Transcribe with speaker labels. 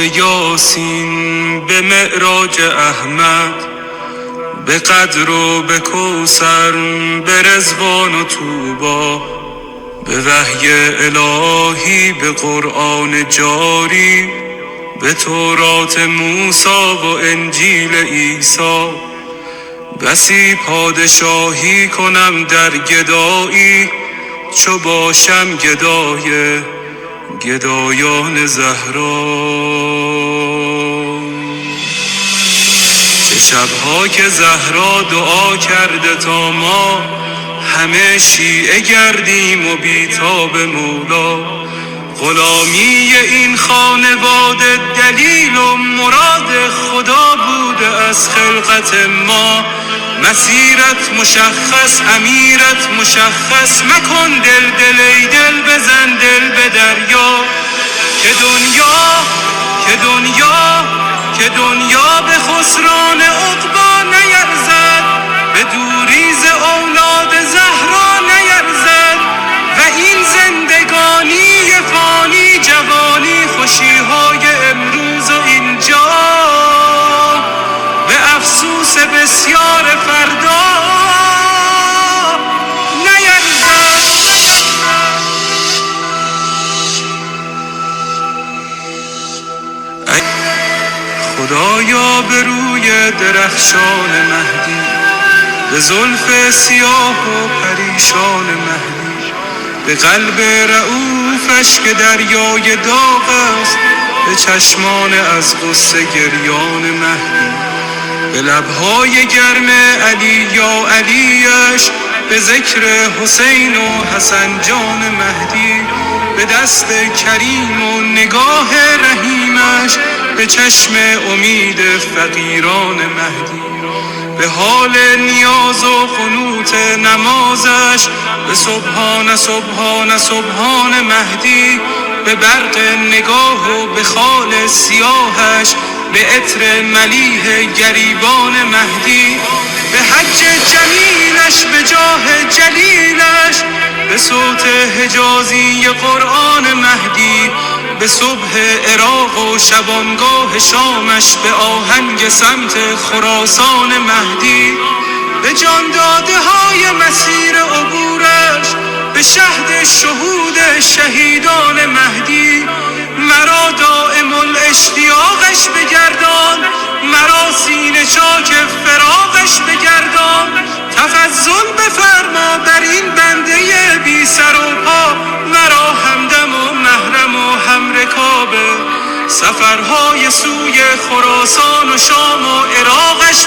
Speaker 1: به یاسین، به معراج احمد، به قدر و به کوثر، به رضوان و طوبی، به وحی الهی، به قرآن جاری، به تورات موسی و انجیل عیسی. بسی پادشاهی کنم در گدایی، چو باشم گدای گدایان زهرا. چه شبها که زهرا دعا کرده تا ما همه شیعه گردیم و بیتاب مولا. غلامی این خانواده دلیل و مراد خدا بوده از خلقت ما. مسیرت مشخص، امیرت مشخص، مکن دل دل ای دل، بزن دل به دریا. که دنیا به خسران عقبی نیرزد، به دوریز اولاد زهرا نیرزد. و این زندگانی فانی، جوانی، خوشیهای امروز و اینجا، به افسوس بسیار فردا نیرزد. خدایا به روی درخشان مهدی، به زلف سیاه و پریشان مهدی، به قلب رعوفش که دریای داغ است، به چشمان از غصه گریان مهدی، به لبهای گرم علی یا علیش، به ذکر حسین و حسن جان مهدی، به دست کریم و نگاه رحیمش، به چشم امید فقیران مهدی، به حال نیاز و قنوت نمازش، به سبحان سبحان سبحان مهدی، به برق نگاه و به خال سیاهش، به عطر ملیح گریبان مهدی، به حج جمیلش، به جاه جلیلش، به صوت حجازی قرآن مهدی، به صبح عراق و شبانگاه شامش، به آهنگ سمت خراسان مهدی، به جان داده های مسیر عبورش، به شهد شهود شهیدان مهدی. مرا دائم الاشتیاقش بگردان، مرا سینه چاک فراقش بگردان. تفضل بفرما بر این بنده بی سر و پا، مرا همدم و محرم و همرکابه. سفرهای سوی خراسان و شام و عراقش